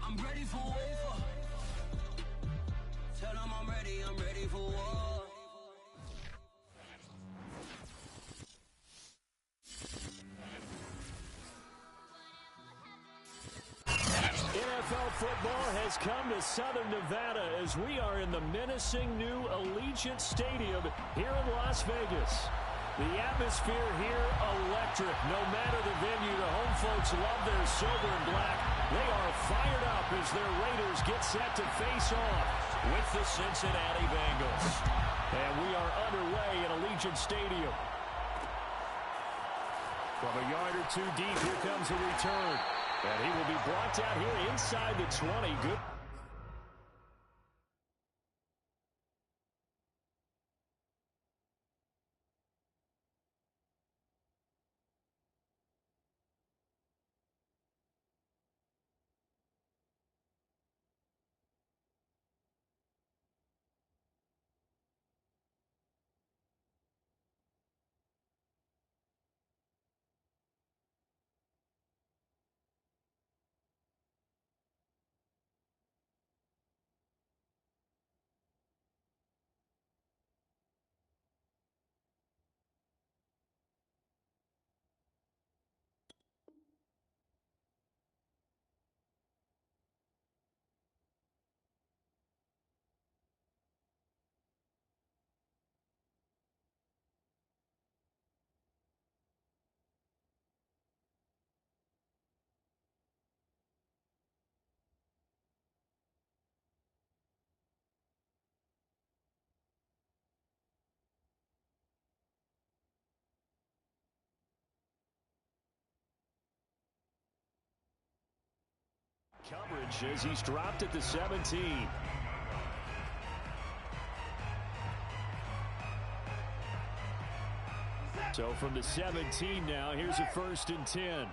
I'm ready for war. Tell them I'm ready for war. NFL football has come to Southern Nevada as we are in the menacing new Allegiant Stadium here in Las Vegas. The atmosphere here, electric. No matter the venue, the home folks love their silver and black. They are fired up as their Raiders get set to face off with the Cincinnati Bengals. And we are underway in Allegiant Stadium. From a yard or two deep, here comes a return. And he will be brought down here inside the 20. Good. Coverage as he's dropped at the 17. So from the 17 now, here's a 1st and 10.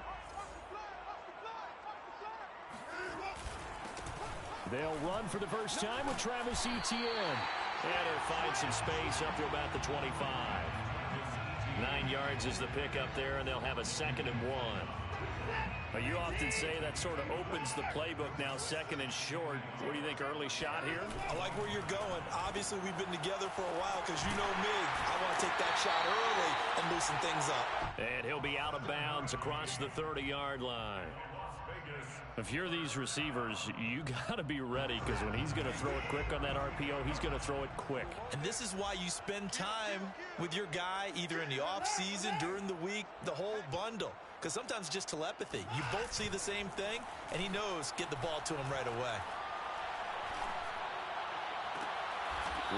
They'll run for the first time with Travis Etienne. And he'll find some space up to about the 25. 9 yards is the pickup there, and they'll have a 2nd and 1. You often say that sort of opens the playbook now, 2nd and short. What do you think, early shot here? I like where you're going. Obviously, we've been together for a while because you know me. I want to take that shot early and loosen things up. And he'll be out of bounds across the 30-yard line. If you're these receivers, you got to be ready because when he's going to throw it quick on that RPO, he's going to throw it quick. And this is why you spend time with your guy either in the offseason, during the week, the whole bundle. Because sometimes just telepathy. You both see the same thing, and he knows get the ball to him right away.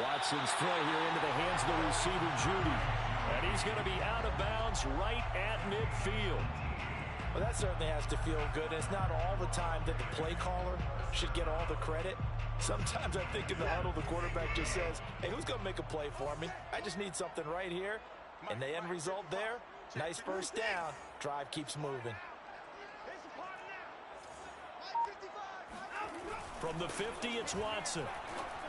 Watson's throw here into the hands of the receiver, Judy. And he's going to be out of bounds right at midfield. Well, that certainly has to feel good. It's not all the time that the play caller should get all the credit. Sometimes I think in the huddle, the quarterback just says, hey, who's going to make a play for me? I just need something right here. And the end result there, nice first down. Drive keeps moving. From the 50, it's Watson.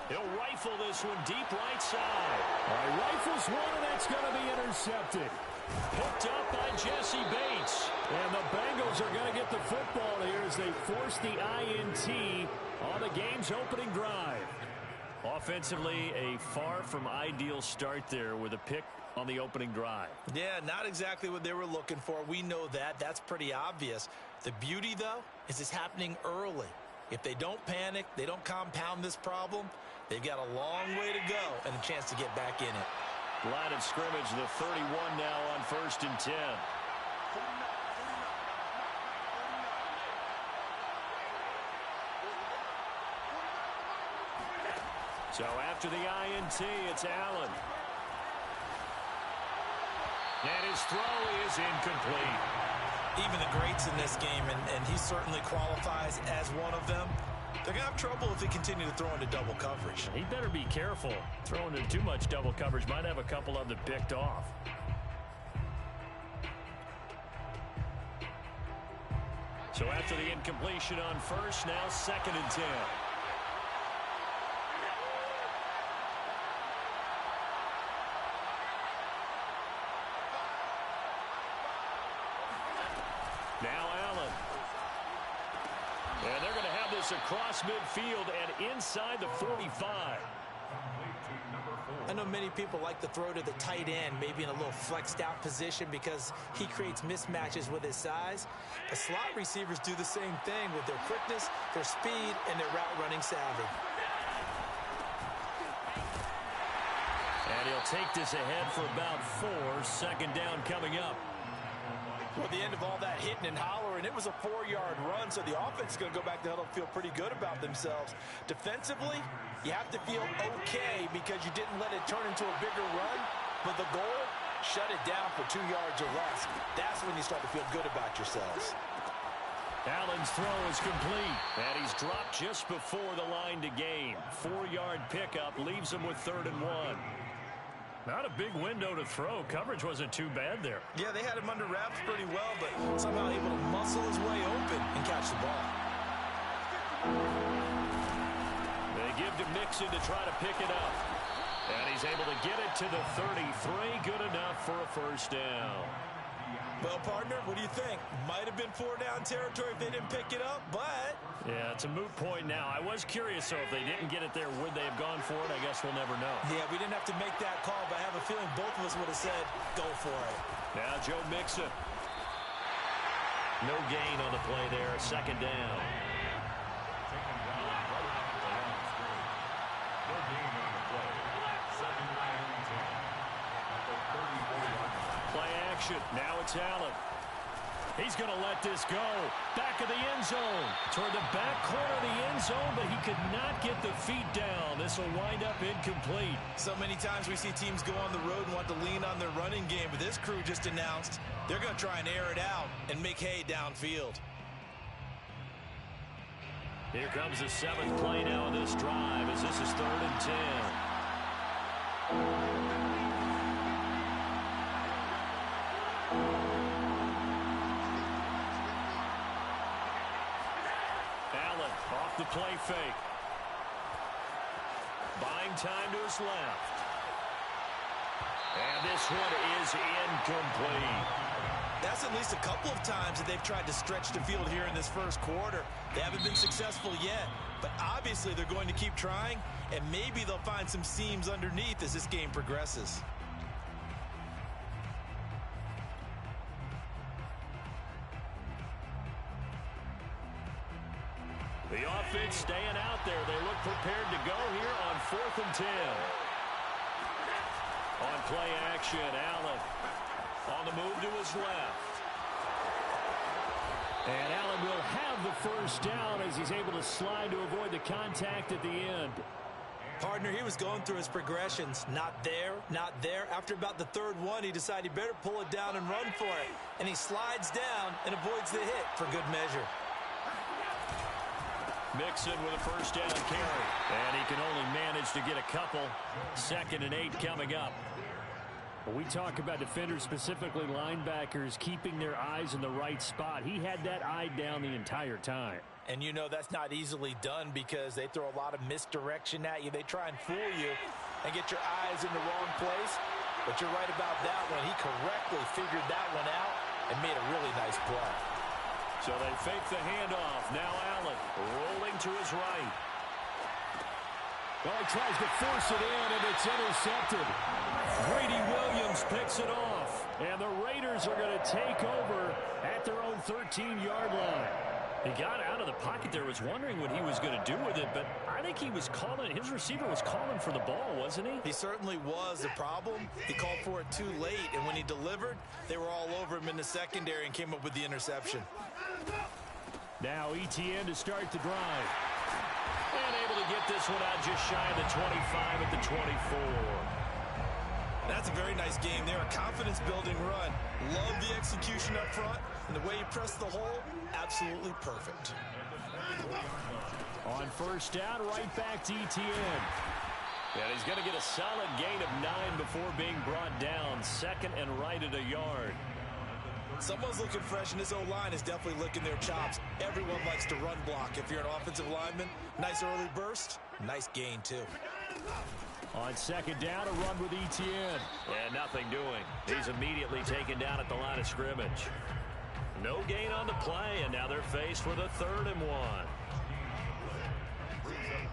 He'll rifle this one deep right side. Rifles one, and that's going to be intercepted. Picked up by Jesse Bates. And the Bengals are going to get the football here as they force the INT on the game's opening drive. Offensively, a far from ideal start there with a pick on the opening drive. Yeah, not exactly what they were looking for. We know that. That's pretty obvious. The beauty, though, is it's happening early. If they don't panic, they don't compound this problem, they've got a long way to go and a chance to get back in it. Line of scrimmage, the 31 now on 1st and 10. So after the INT, it's Allen. And his throw is incomplete. Even the greats in this game, and he certainly qualifies as one of them, they're going to have trouble if they continue to throw into double coverage. He better be careful. Throwing into too much double coverage might have a couple of them picked off. So after the incompletion on 1st, now 2nd and 10. Now Allen. And they're going to have this this across midfield and inside the 45. I know many people like to throw to the tight end, maybe in a little flexed out position because he creates mismatches with his size. The slot receivers do the same thing with their quickness, their speed, and their route running savvy. And he'll take this ahead for about 4. Second down coming up. Well, the end of all that hitting and hollering, it was a 4-yard run, so the offense is going to go back to huddle and feel pretty good about themselves. Defensively, you have to feel okay because you didn't let it turn into a bigger run, but the goal, shut it down for 2 yards or less. That's when you start to feel good about yourselves. Allen's throw is complete, and he's dropped just before the line to gain. 4-yard pickup leaves him with 3rd and 1. Not a big window to throw. Coverage wasn't too bad there. Yeah, they had him under wraps pretty well, but somehow able to muscle his way open and catch the ball. They give to Mixon to try to pick it up. And he's able to get it to the 33. Good enough for a first down. Well, partner, what do you think? Might have been 4-down territory if they didn't pick it up, but... Yeah, it's a moot point now. I was curious, so if they didn't get it there, would they have gone for it? I guess we'll never know. Yeah, we didn't have to make that call, but I have a feeling both of us would have said, go for it. Now Joe Mixon. No gain on the play there. Second down. Play action. Now it's Allen. He's going to let this go. Back of the end zone. Toward the back corner of the end zone, but he could not get the feet down. This will wind up incomplete. So many times we see teams go on the road and want to lean on their running game, but this crew just announced they're going to try and air it out and make hay downfield. Here comes the 7th play now of this drive as this is 3rd and 10. Allen off the play fake. Buying time to his left. And this one is incomplete. That's at least a couple of times that they've tried to stretch the field here in this first quarter. They haven't been successful yet, but obviously they're going to keep trying, and maybe they'll find some seams underneath as this game progresses. The offense staying out there. They look prepared to go here on 4th and 10. On play action, Allen on the move to his left. And Allen will have the first down as he's able to slide to avoid the contact at the end. Partner, he was going through his progressions. Not there, not there. After about the 3rd one, he decided he better pull it down and run for it. And he slides down and avoids the hit for good measure. Mixon with a first down carry. And he can only manage to get a couple. 2nd and 8 coming up. When we talk about defenders, specifically linebackers, keeping their eyes in the right spot, he had that eye down the entire time. And you know that's not easily done because they throw a lot of misdirection at you. They try and fool you and get your eyes in the wrong place. But you're right about that one. He correctly figured that one out and made a really nice play. So they fake the handoff. Now Allen rolling to his right. Well, he tries to force it in, and it's intercepted. Grady Williams picks it off. And the Raiders are going to take over at their own 13-yard line. He got out of the pocket there, was wondering what he was going to do with it, but I think he was calling, his receiver was calling for the ball, wasn't he? He certainly was. The problem, he called for it too late, and when he delivered, they were all over him in the secondary and came up with the interception. Now ETN to start the drive. And able to get this one out just shy of the 25 at the 24. That's a very nice game there. A confidence-building run. Love the execution up front. And the way he pressed the hole, absolutely perfect. On first down, right back to ETN. And he's going to get a solid gain of 9 before being brought down. 2nd and right at a yard. Someone's looking fresh, and this O-line is definitely licking their chops. Everyone likes to run block. If you're an offensive lineman, nice early burst, nice gain, too. On 2nd down, a run with ETN. And nothing doing. He's immediately taken down at the line of scrimmage. No gain on the play, and now they're faced with a 3rd and 1.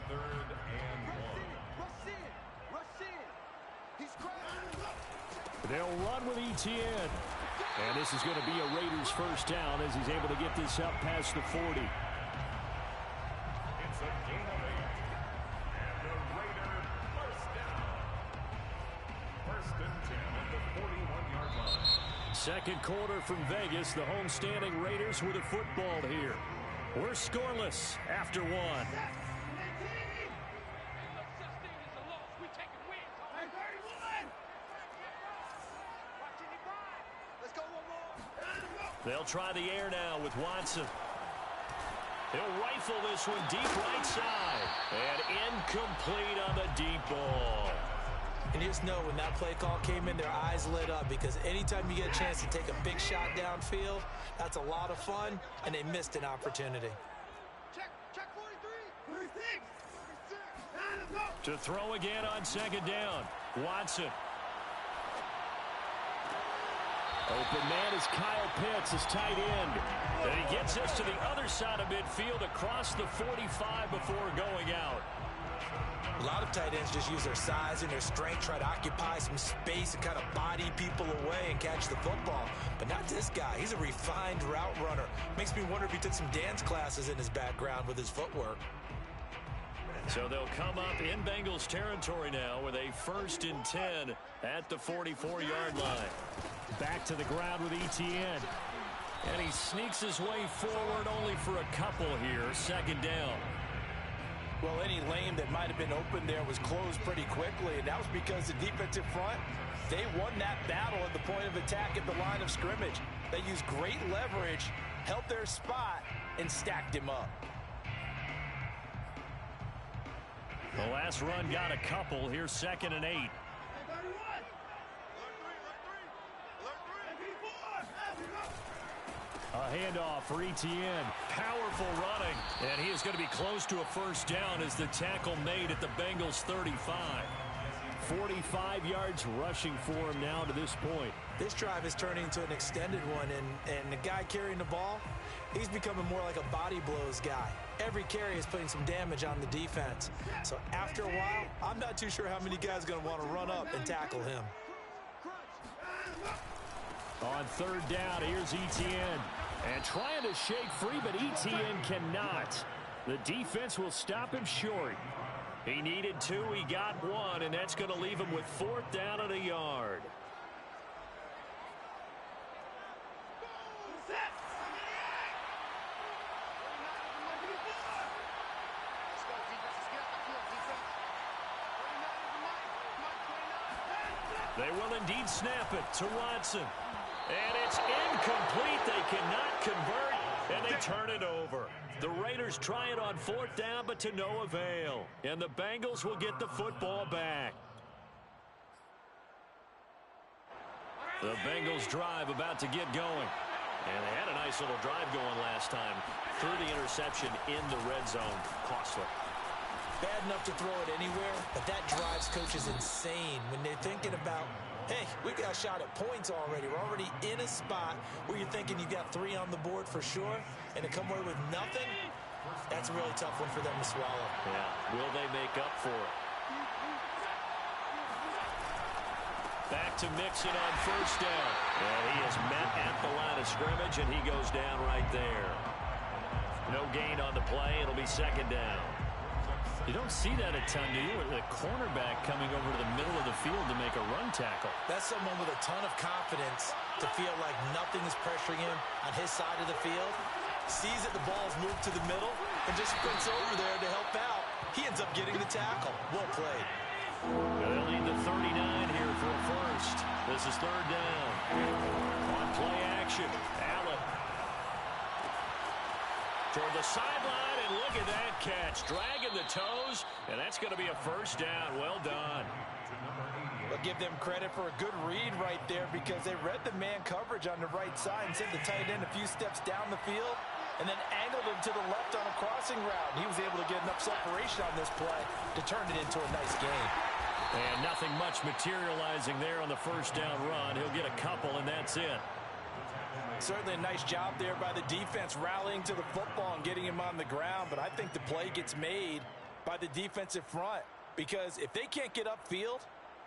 3rd and 1. They'll run with Etienne. And this is going to be a Raiders first down as he's able to get this up past the 40. It's a gain of 8. And the Raider first down. 1st and 10 at the 41-yard line. Second quarter from Vegas. The homestanding Raiders with a football here. We're scoreless after one. They'll try the air now with Watson. He'll rifle this one deep right side. And incomplete on the deep ball. And you just know when that play call came in, their eyes lit up, because anytime you get a chance to take a big shot downfield, that's a lot of fun, and they missed an opportunity. Check 43. 36. To throw again on second down. Watson. Open man is Kyle Pitts, his tight end. And he gets us to the other side of midfield across the 45 before going out. A lot of tight ends just use their size and their strength, try to occupy some space and kind of body people away and catch the football. But not this guy. He's a refined route runner. Makes me wonder if he took some dance classes in his background with his footwork. So they'll come up in Bengals territory now with a 1st and 10 at the 44-yard line. Back to the ground with Etienne. And he sneaks his way forward only for a couple here. Second down. Well, any lane that might have been open there was closed pretty quickly, and that was because the defensive front, they won that battle at the point of attack at the line of scrimmage. They used great leverage, held their spot, and stacked him up. The last run got a couple. Here's 2nd and 8. A handoff for Etienne. Powerful running. And he is going to be close to a first down as the tackle made at the Bengals 35. 45 yards rushing for him now to this point. This drive is turning into an extended one, and the guy carrying the ball, he's becoming more like a body blows guy. Every carry is putting some damage on the defense. So after a while, I'm not too sure how many guys are going to want to run up and tackle him. On 3rd down, here's Etienne. And trying to shake free, but Etienne cannot. The defense will stop him short. He needed 2, he got 1, and that's going to leave him with 4th down and a yard. They will indeed snap it to Watson. And it's incomplete. They cannot convert, and they turn it over. The Raiders try it on 4th down, but to no avail. And the Bengals will get the football back. The Bengals drive about to get going. And they had a nice little drive going last time. Through the interception in the red zone. Costly. Bad enough to throw it anywhere, but that drives coaches insane when they're thinking about, hey, we got a shot at points already. We're already in a spot where you're thinking you got 3 on the board for sure, and to come away with nothing, that's a really tough one for them to swallow. Yeah, will they make up for it? Back to Mixon on 1st down. And he is met at the line of scrimmage, and he goes down right there. No gain on the play. It'll be 2nd down. You don't see that a ton, do you? The cornerback coming over to the middle of the field to make a run tackle. That's someone with a ton of confidence to feel like nothing is pressuring him on his side of the field. Sees that the ball's moved to the middle and just sprints over there to help out. He ends up getting the tackle. Well played. They'll need the 39 here for a first. This is 3rd down. On play action, Allen. Toward the sideline, and look at that catch. Dragging the toes, and that's going to be a first down. Well done. I'll give them credit for a good read right there, because they read the man coverage on the right side and sent the tight end a few steps down the field and then angled him to the left on a crossing route. He was able to get enough separation on this play to turn it into a nice game. And nothing much materializing there on the first down run. He'll get a couple, and that's it. Certainly a nice job there by the defense rallying to the football and getting him on the ground, but I think the play gets made by the defensive front, because if they can't get upfield,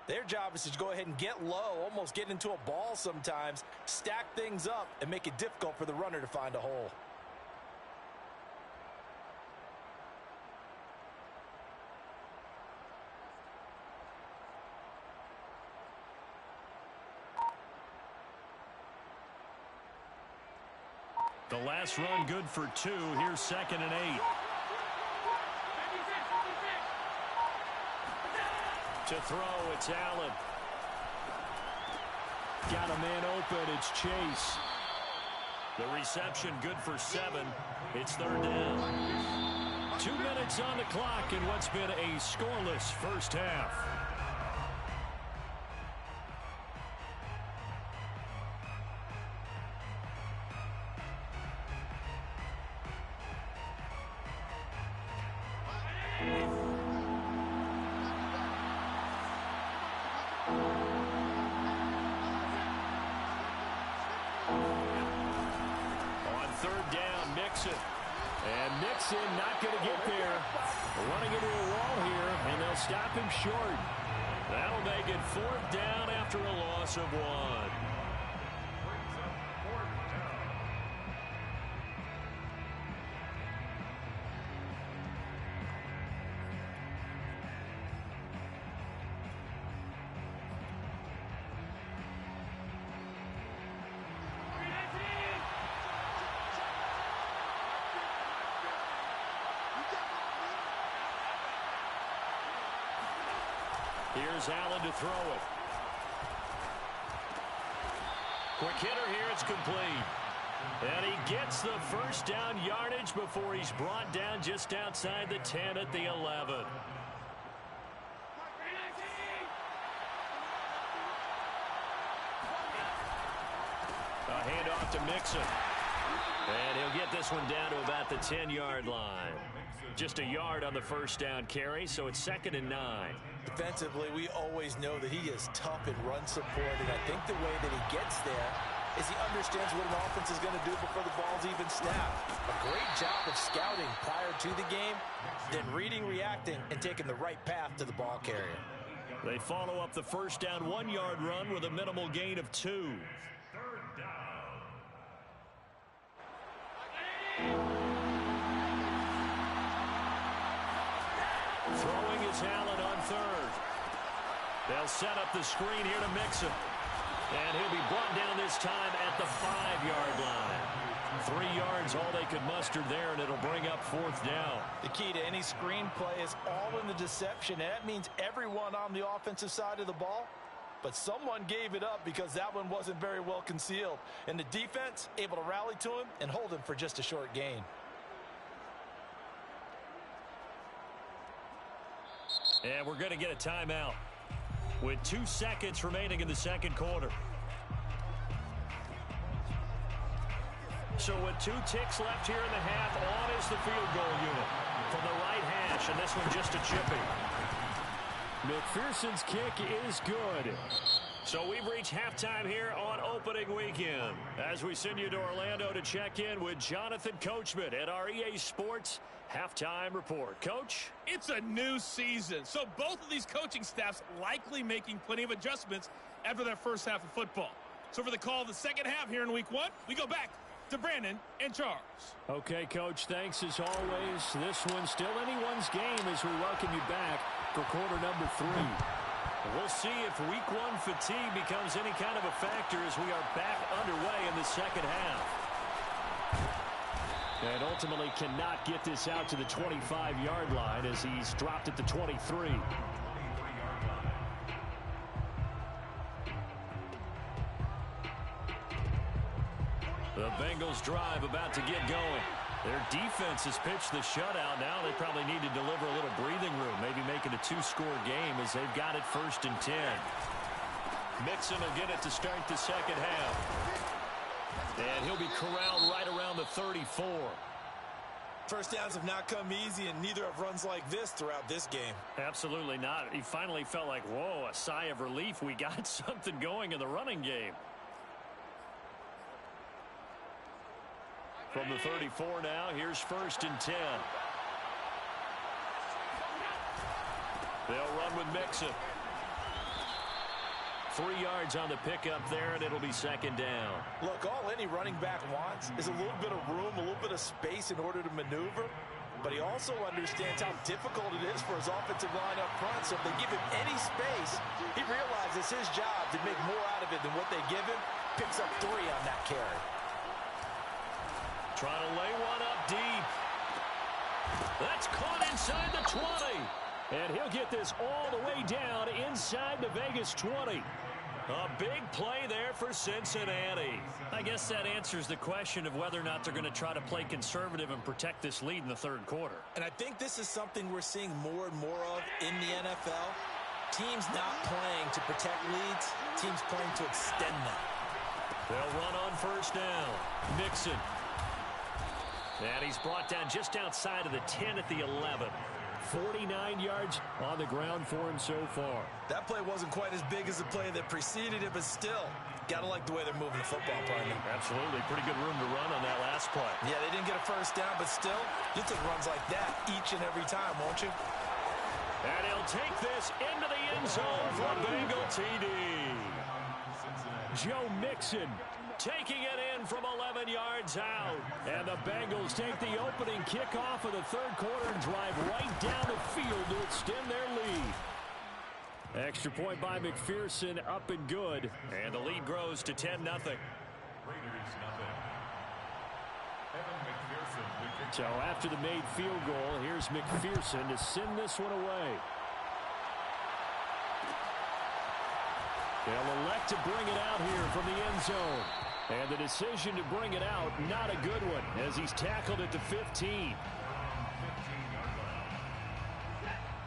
their job is to go ahead and get low, almost get into a ball sometimes, stack things up, and make it difficult for the runner to find a hole. The last run good for 2. Here's 2nd and 8. To throw, it's Allen. Got a man open, it's Chase. The reception good for 7. It's 3rd down. 2 minutes on the clock in what's been a scoreless first half. Not going to get there. Running into a wall here, and they'll stop him short. That'll make it 4th down after a loss of 1. Here's Allen to throw it. Quick hitter here, it's complete. And he gets the first down yardage before he's brought down just outside the 10 at the 11. A handoff to Mixon. And he'll get this one down to about the 10-yard line. Just a yard on the first down carry, so it's 2nd and 9. Defensively, we always know that he is tough in run support, and I think the way that he gets there is he understands what an offense is going to do before the ball's even snapped. A great job of scouting prior to the game, then reading, reacting, and taking the right path to the ball carrier. They follow up the first down 1-yard run with a minimal gain of 2. Throwing is Allen on 3rd. They'll set up the screen here to Mixon. And he'll be brought down this time at the 5-yard line. 3 yards, all they could muster there, and it'll bring up 4th down. The key to any screen play is all in the deception, and that means everyone on the offensive side of the ball. But someone gave it up because that one wasn't very well concealed. And the defense able to rally to him and hold him for just a short gain. And we're going to get a timeout with 2 seconds remaining in the second quarter. So with 2 ticks left here in the half, on is the field goal unit from the right hash, and this one just a chipping. McPherson's kick is good. So we've reached halftime here on opening weekend as we send you to Orlando to check in with Jonathan Coachman at our EA Sports Halftime Report. Coach? It's a new season, so both of these coaching staffs likely making plenty of adjustments after their first half of football. So for the call of the second half here in week 1, we go back to Brandon and Charles. Okay, Coach, thanks as always. This one's still anyone's game as we welcome you back for quarter number 3. We'll see if week 1 fatigue becomes any kind of a factor as we are back underway in the second half. And ultimately cannot get this out to the 25-yard line as he's dropped at the 23. The Bengals drive about to get going. Their defense has pitched the shutout. Now they probably need to deliver a little breathing room, maybe make it a 2-score game as they've got it 1st and 10. Mixon will get it to start the second half. And he'll be corralled right around the 34. First downs have not come easy, and neither have runs like this throughout this game. Absolutely not. He finally felt like, whoa, a sigh of relief. We got something going in the running game. From the 34 now, here's 1st and 10. They'll run with Mixon. 3 yards on the pickup there, and it'll be second down. Look, all any running back wants is a little bit of room, a little bit of space in order to maneuver. But he also understands how difficult it is for his offensive line up front. So if they give him any space, he realizes it's his job to make more out of it than what they give him. Picks up 3 on that carry. Trying to lay one up deep. That's caught inside the 20. And he'll get this all the way down inside the Vegas 20. A big play there for Cincinnati. I guess that answers the question of whether or not they're going to try to play conservative and protect this lead in the third quarter. And I think this is something we're seeing more and more of in the NFL. Teams not playing to protect leads, teams playing to extend them. They'll run on first down. Mixon. And he's brought down just outside of the 10 at the 11. 49 yards on the ground for him so far. That play wasn't quite as big as the play that preceded it, but still, gotta like the way they're moving the football, partner. Absolutely. Pretty good room to run on that last play. Yeah, they didn't get a first down, but still, you'll take runs like that each and every time, won't you? And he'll take this into the end zone for a Bengal TD. Joe Mixon taking it in from 11 yards out. And the Bengals take the opening kickoff of the third quarter and drive right down the field to extend their lead. Extra point by McPherson, up and good. And the lead grows to 10-0. Raiders nothing. Evan McPherson, the kick. So after the made field goal, here's McPherson to send this one away. They'll elect to bring it out here from the end zone. And the decision to bring it out, not a good one, as he's tackled at the 15.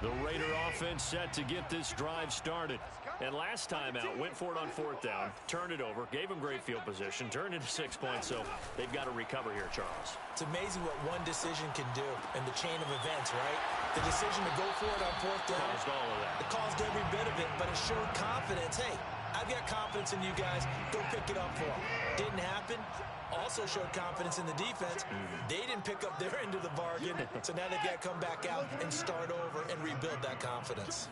The Raider offense set to get this drive started. And last time out, went for it on fourth down, turned it over, gave him great field position, turned into 6 points, so they've got to recover here, Charles. It's amazing what one decision can do in the chain of events, right? The decision to go for it on fourth down. Caused all of that. It caused every bit of it, but it showed confidence. Hey, I've got confidence in you guys. Go pick it up for them. Didn't happen. Also showed confidence in the defense. They didn't pick up their end of the bargain, so now they've got to come back out and start over and rebuild that confidence.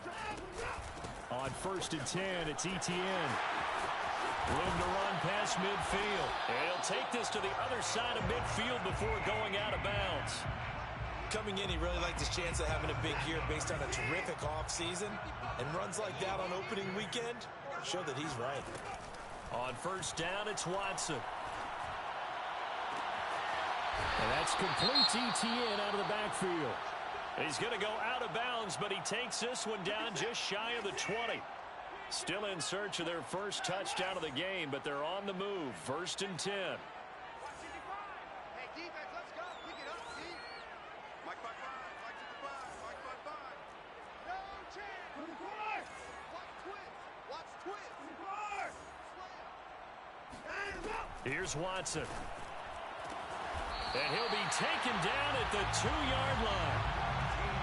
On 1st and 10, it's ETN. Room to run past midfield. And he'll take this to the other side of midfield before going out of bounds. Coming in, he really liked his chance of having a big year based on a terrific offseason. And runs like that on opening weekend show that he's right. On first down, it's Watson. And that's complete ETN out of the backfield. He's going to go out of bounds, but he takes this one down just shy of the 20. Still in search of their first touchdown of the game, but they're on the move. 1st and 10. Hey, defense, let's go. Pick it up, D. Mike 5-5, Mike to the 5, Mike 5-5. No chance. Watch twist. Watch twist. Here's Watson. And he'll be taken down at the 2-yard line.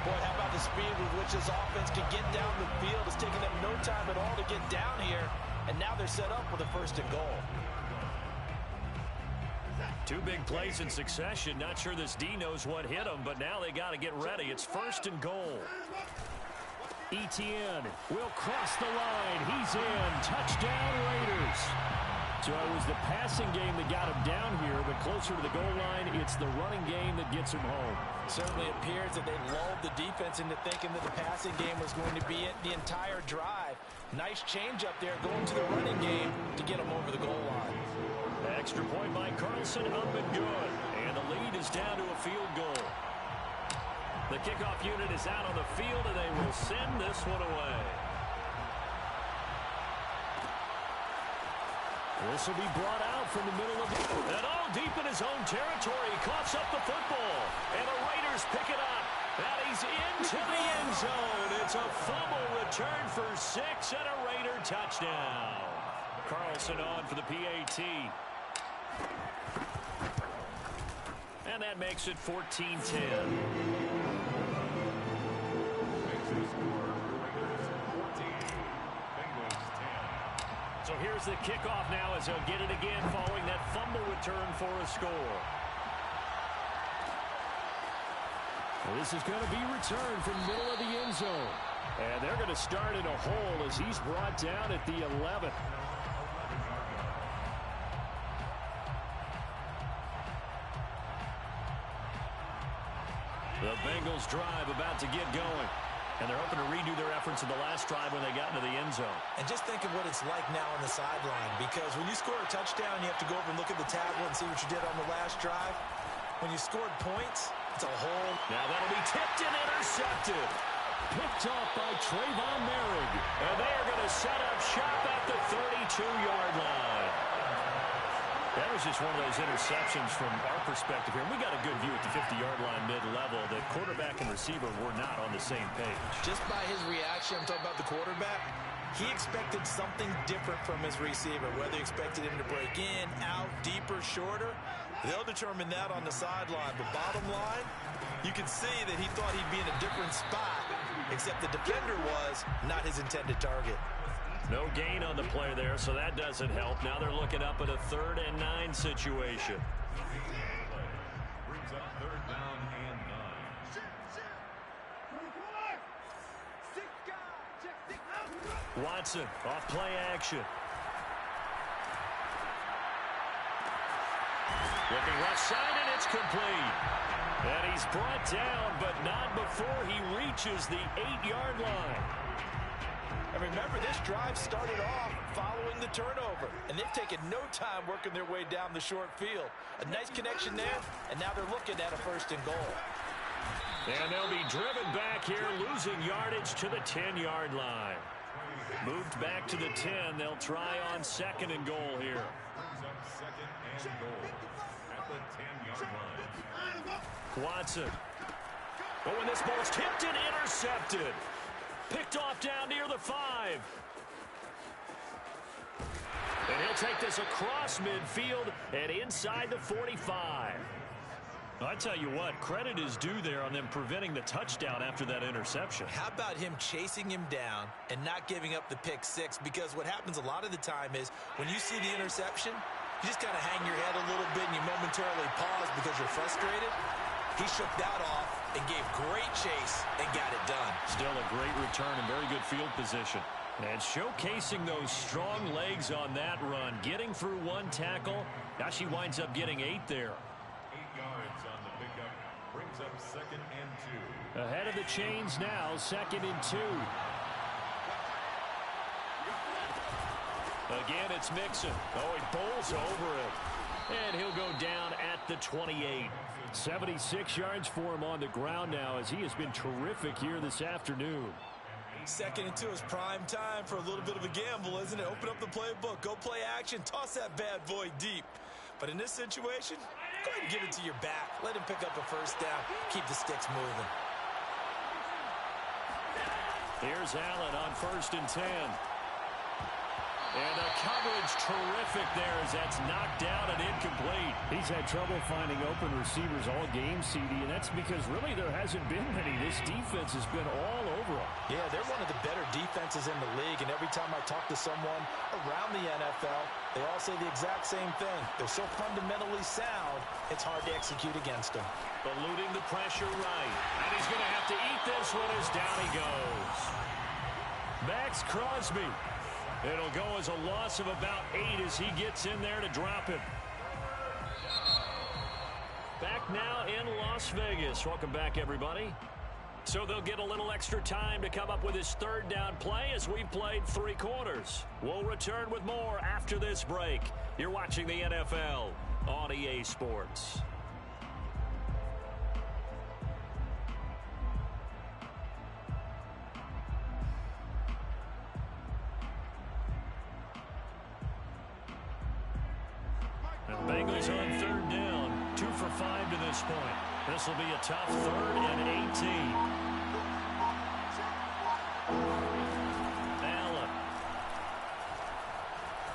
Boy, how about the speed with which this offense can get down the field? It's taken them no time at all to get down here, and now they're set up with a 1st and goal. 2 big plays in succession. Not sure this D knows what hit him, but now they got to get ready. It's 1st and goal. ETN will cross the line. He's in. Touchdown, Raiders. So it was the passing game that got him down here, but closer to the goal line, it's the running game that gets him home. Certainly appears that they lulled the defense into thinking that the passing game was going to be it the entire drive. Nice change up there going to the running game to get him over the goal line. Extra point by Carlson, up and good. And the lead is down to a field goal. The kickoff unit is out on the field, and they will send this one away. This will be brought out from the middle of the... And all deep in his own territory. He coughs up the football. And the Raiders pick it up. And he's into the end zone. It's a fumble return for 6 and a Raider touchdown. Carlson on for the PAT. And that makes it 14-10. So here's the kickoff now as they'll get it again following that fumble return for a score. Well, this is going to be returned from middle of the end zone. And they're going to start in a hole as he's brought down at the 11. The Bengals drive about to get going. And they're hoping to redo their efforts in the last drive when they got into the end zone. And just think of what it's like now on the sideline, because when you score a touchdown, you have to go over and look at the tablet and see what you did on the last drive. When you scored points, it's a whole... Now that'll be tipped and intercepted. Picked off by Trayvon Merrick. And they are going to set up shop at the 32-yard line. That was just one of those interceptions from our perspective here. We got a good view at the 50-yard line mid-level. The quarterback and receiver were not on the same page. Just by his reaction, I'm talking about the quarterback, he expected something different from his receiver. Whether he expected him to break in, out, deeper, shorter, they'll determine that on the sideline. But bottom line, you can see that he thought he'd be in a different spot, except the defender was not his intended target. No gain on the play there, so that doesn't help. Now they're looking up at a 3rd and 9 situation. Brings up 3rd down and 9. Watson off play action. Looking left side, and it's complete. And he's brought down, but not before he reaches the 8-yard line. And remember, this drive started off following the turnover, and they've taken no time working their way down the short field. A nice connection there, and now they're looking at a 1st and goal. And they'll be driven back here, losing yardage to the 10-yard line. Moved back to the 10. They'll try on 2nd and goal here. Brings up 2nd and goal at the 10-yard line. Watson. Oh, and this ball's tipped and intercepted. Picked off down near the 5. And he'll take this across midfield and inside the 45. I tell you what, credit is due there on them preventing the touchdown after that interception. How about him chasing him down and not giving up the pick 6? Because what happens a lot of the time is when you see the interception, you just kind of hang your head a little bit and you momentarily pause because you're frustrated. He shook that off and gave great chase and got it done. Still a great return and very good field position. And showcasing those strong legs on that run. Getting through 1 tackle. Now she winds up getting 8 there. 8 yards on the pickup. Brings up 2nd and 2. Ahead of the chains now, 2nd and 2. Again, it's Mixon. Oh, he bowls over it. And he'll go down at the 28. 76 yards for him on the ground now as he has been terrific here this afternoon. 2nd and 2 is prime time for a little bit of a gamble, isn't it? Open up the playbook, go play action, toss that bad boy deep. But in this situation, go ahead and give it to your back. Let him pick up a 1st down. Keep the sticks moving. Here's Allen on 1st and 10. And the coverage terrific there as that's knocked down and incomplete. He's had trouble finding open receivers all game, CD, and that's because really there hasn't been many. This defense has been all over them. Yeah, they're one of the better defenses in the league, and every time I talk to someone around the NFL, they all say the exact same thing. They're so fundamentally sound, it's hard to execute against them. Eluding the pressure right. And he's going to have to eat this one as down he goes. Max Crosby. It'll go as a loss of about 8 as he gets in there to drop it. Back now in Las Vegas. Welcome back, everybody. So they'll get a little extra time to come up with his 3rd down play as we've played 3 quarters. We'll return with more after this break. You're watching the NFL on EA Sports. Bengals on 3rd down. 2 for 5 to this point. This will be a tough 3rd and 18. Allen.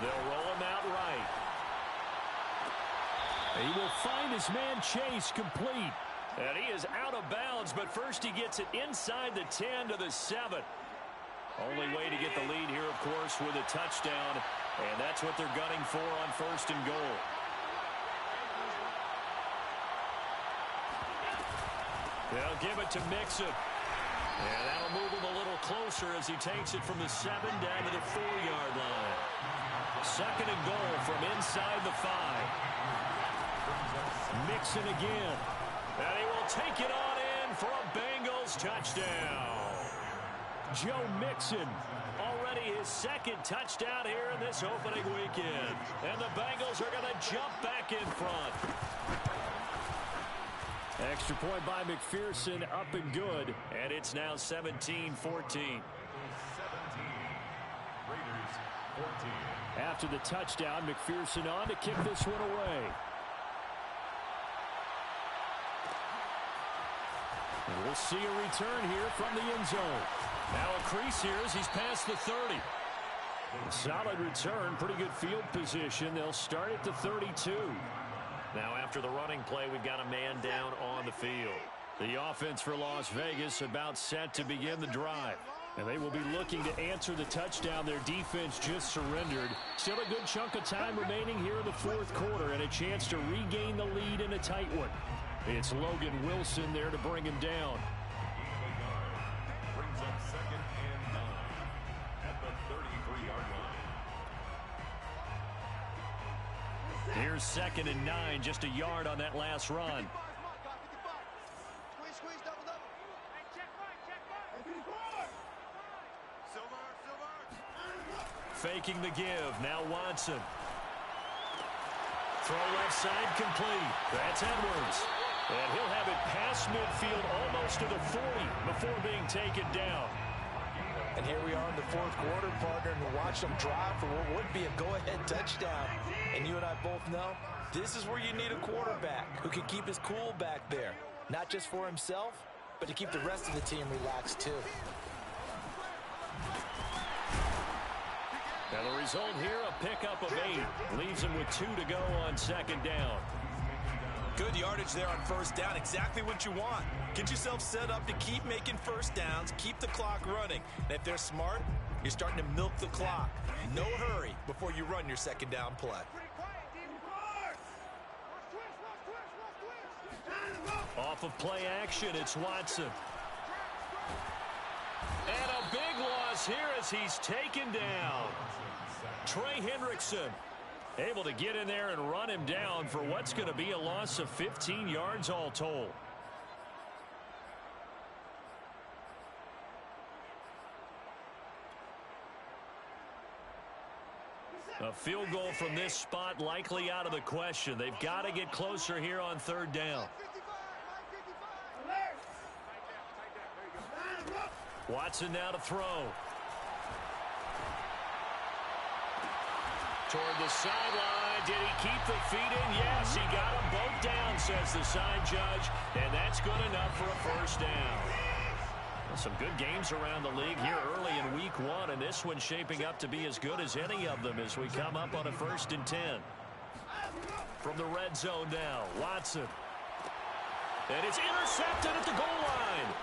They'll roll him out right. He will find his man Chase complete. And he is out of bounds, but first he gets it inside the 10 to the 7. Only way to get the lead here, of course, with a touchdown. And that's what they're gunning for on 1st and goal. They'll give it to Mixon. And that'll move him a little closer as he takes it from the 7 down to the 4-yard line. 2nd and goal from inside the 5. Mixon again. And he will take it on in for a Bengals touchdown. Joe Mixon, already his 2nd touchdown here in this opening weekend. And the Bengals are going to jump back in front. Extra point by McPherson, up and good. And it's now 17-14. 17. Raiders 14. After the touchdown, McPherson on to kick this one away. And we'll see a return here from the end zone. Now a crease here as he's past the 30. A solid return, pretty good field position. They'll start at the 32. Now after the running play, we've got a man down on the field. The offense for Las Vegas about set to begin the drive. And they will be looking to answer the touchdown their defense just surrendered. Still a good chunk of time remaining here in the 4th quarter and a chance to regain the lead in a tight one. It's Logan Wilson there to bring him down. Brings up 2nd and 9 at the 33-yard line. Here's 2nd and 9, just a yard on that last run. Squeeze, double. Hey, check mark. Silver. Faking the give. Now Watson. Throw left side complete. That's Edwards. And he'll have it past midfield almost to the 40 before being taken down. And here we are in the 4th quarter, partner, and watch them drive for what would be a go-ahead touchdown. And you and I both know this is where you need a quarterback who can keep his cool back there. Not just for himself, but to keep the rest of the team relaxed too. Now the result here, a pickup of 8. Leaves him with 2 to go on 2nd down. Good yardage there on 1st down. Exactly what you want. Get yourself set up to keep making 1st downs, keep the clock running. And if they're smart, you're starting to milk the clock. No hurry before you run your 2nd down play. Off of play action, it's Watson. And a big loss here as he's taken down. Trey Hendrickson able to get in there and run him down for what's going to be a loss of 15 yards all told. A field goal from this spot likely out of the question. They've got to get closer here on 3rd down. Watson now to throw. Toward the sideline. Did he keep the feet in? Yes, he got them both down, says the side judge. And that's good enough for a 1st down. Well, some good games around the league here early in week 1. And this one's shaping up to be as good as any of them as we come up on a 1st and 10. From the red zone now, Watson. And it's intercepted at the goal line.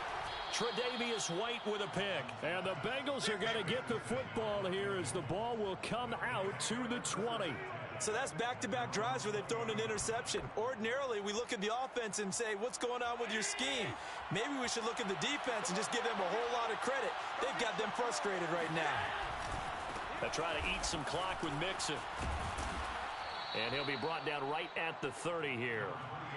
Tre'Davious White with a pick. And the Bengals are going to get the football here as the ball will come out to the 20. So that's back-to-back drives where they've thrown an interception. Ordinarily, we look at the offense and say, what's going on with your scheme? Maybe we should look at the defense and just give them a whole lot of credit. They've got them frustrated right now. They'll try to eat some clock with Mixon. And he'll be brought down right at the 30 here.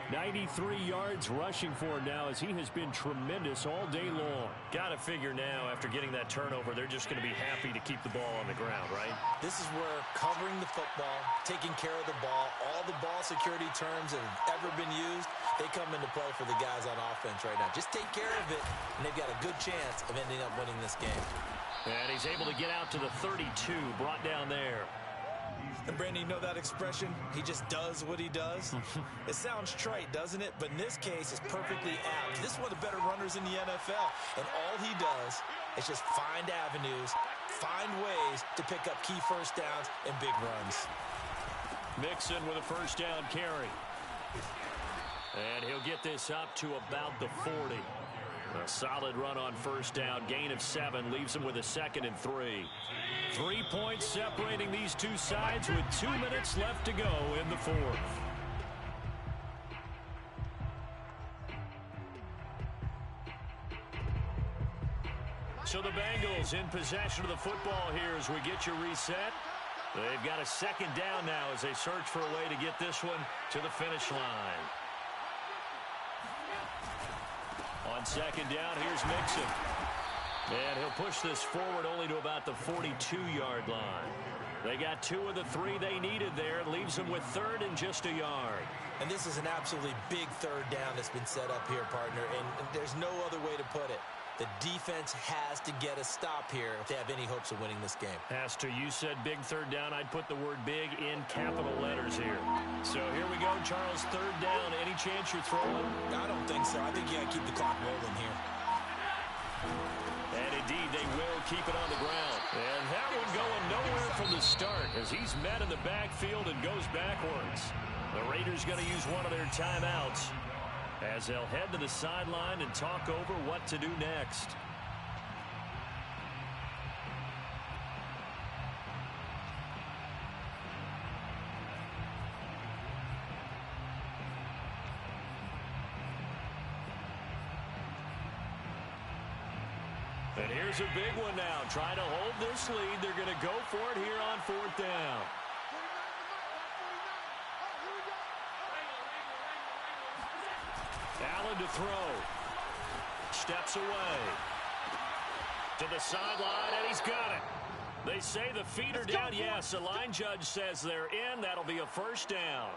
93 yards rushing for him now as he has been tremendous all day long. Got to figure now after getting that turnover, they're just going to be happy to keep the ball on the ground, right? This is where covering the football, taking care of the ball, all the ball security terms that have ever been used, they come into play for the guys on offense right now. Just take care of it, and they've got a good chance of ending up winning this game. And he's able to get out to the 32, brought down there. And Brandon, you know that expression? He just does what he does? It sounds trite, doesn't it? But in this case, it's perfectly apt. This is one of the better runners in the NFL. And all he does is just find avenues, find ways to pick up key 1st downs and big runs. Mixon with a 1st down carry. And he'll get this up to about the 40. A solid run on 1st down. Gain of 7 leaves him with a 2nd and 3. 3 points separating these two sides with 2 minutes left to go in the 4th. So the Bengals in possession of the football here as we get you reset. They've got a second down now as they search for a way to get this one to the finish line. On second down, here's Mixon. And he'll push this forward only to about the 42-yard line. They got 2 of the 3 they needed there. It leaves them with third and just a yard. And this is an absolutely big third down that's been set up here, partner, and there's no other way to put it. The defense has to get a stop here if they have any hopes of winning this game. Has to. You said big third down. I'd put the word big in capital letters here. So here we go, Charles. Third down. Any chance you're throwing? I don't think so. I think you got to keep the clock rolling here. And indeed, they will keep it on the ground. And that one going nowhere from the start as he's met in the backfield and goes backwards. The Raiders going to use one of their timeouts as they'll head to the sideline and talk over what to do next. And here's a big one now. Trying to hold this lead. They're going to go for it here on fourth down. Allen to throw. Steps away. To the sideline, and he's got it. They say the feet are down. Yes, the line judge says they're in. That'll be a first down.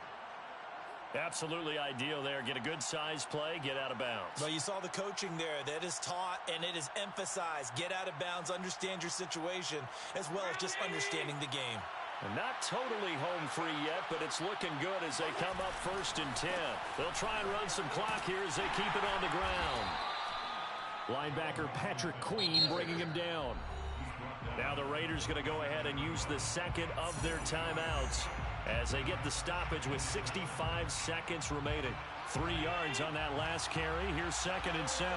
Absolutely ideal there. Get a good size play, get out of bounds. Well, you saw the coaching there. That is taught and it is emphasized. Get out of bounds, understand your situation, as well as just understanding the game. And not totally home free yet, but it's looking good as they come up 1st and 10. They'll try and run some clock here as they keep it on the ground. Linebacker Patrick Queen bringing him down. Now the Raiders going to go ahead and use the second of their timeouts as they get the stoppage with 65 seconds remaining. 3 yards on that last carry. Here's 2nd and 7.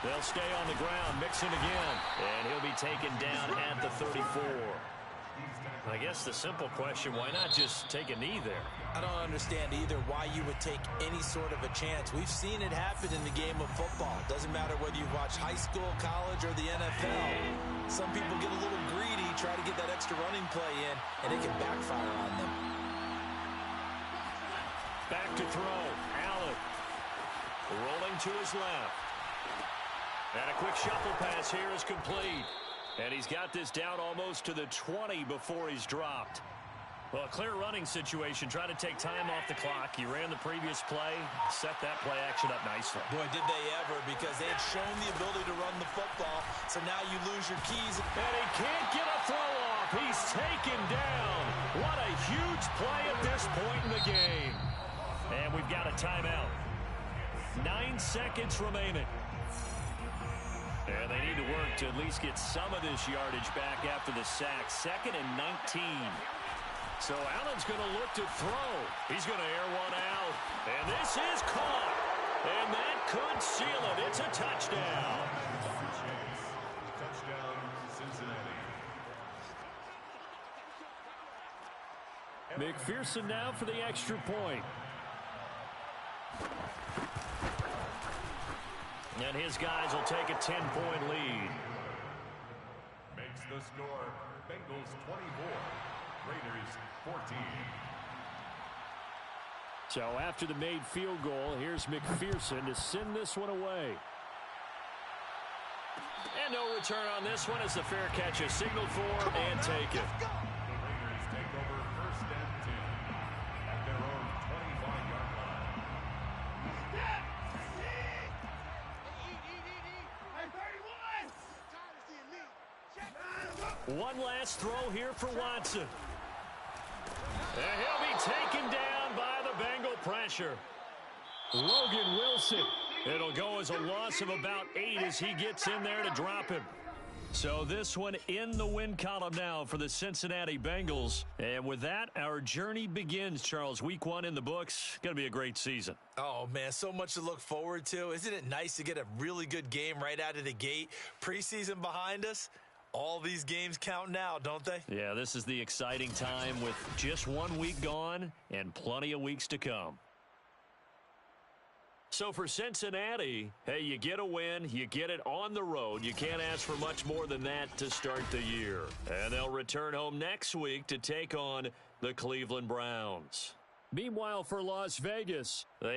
They'll stay on the ground, Mixon again, and he'll be taken down at the 34. I guess the simple question, why not just take a knee there? I don't understand either why you would take any sort of a chance. We've seen it happen in the game of football. Doesn't matter whether you watch high school, college, or the NFL. Some people get a little greedy, try to get that extra running play in, and it can backfire on them. Back to throw. Allen rolling to his left. And a quick shuffle pass here is complete. And he's got this down almost to the 20 before he's dropped. Well, a clear running situation. Trying to take time off the clock. He ran the previous play. Set that play action up nicely. Boy, did they ever, because they had shown the ability to run the football. So now you lose your keys. And he can't get a throw off. He's taken down. What a huge play at this point in the game. And we've got a timeout. 9 seconds remaining. And they need to work to at least get some of this yardage back after the sack. 2nd and 19. So Allen's going to look to throw. He's going to air one out. And this is caught. And that could seal it. It's a touchdown. Touchdown, Cincinnati. McPherson now for the extra point. And his guys will take a 10-point lead. Makes the score Bengals 24, Raiders 14. So after the made field goal, here's McPherson to send this one away. And no return on this one as the fair catch is signaled for and taken. The Raiders take over 1st and 10 at their own 25-yard line. One last throw here for Watson. And he'll be taken down by the Bengal pressure. Logan Wilson. It'll go as a loss of about 8 as he gets in there to drop him. So this one in the win column now for the Cincinnati Bengals. And with that, our journey begins, Charles. Week 1 in the books. Going to be a great season. Oh, man, so much to look forward to. Isn't it nice to get a really good game right out of the gate? Preseason behind us. All these games count now, don't they? Yeah, this is the exciting time with just 1 week gone and plenty of weeks to come. So for Cincinnati, hey, you get a win, you get it on the road. You can't ask for much more than that to start the year. And they'll return home next week to take on the Cleveland Browns. Meanwhile, for Las Vegas, they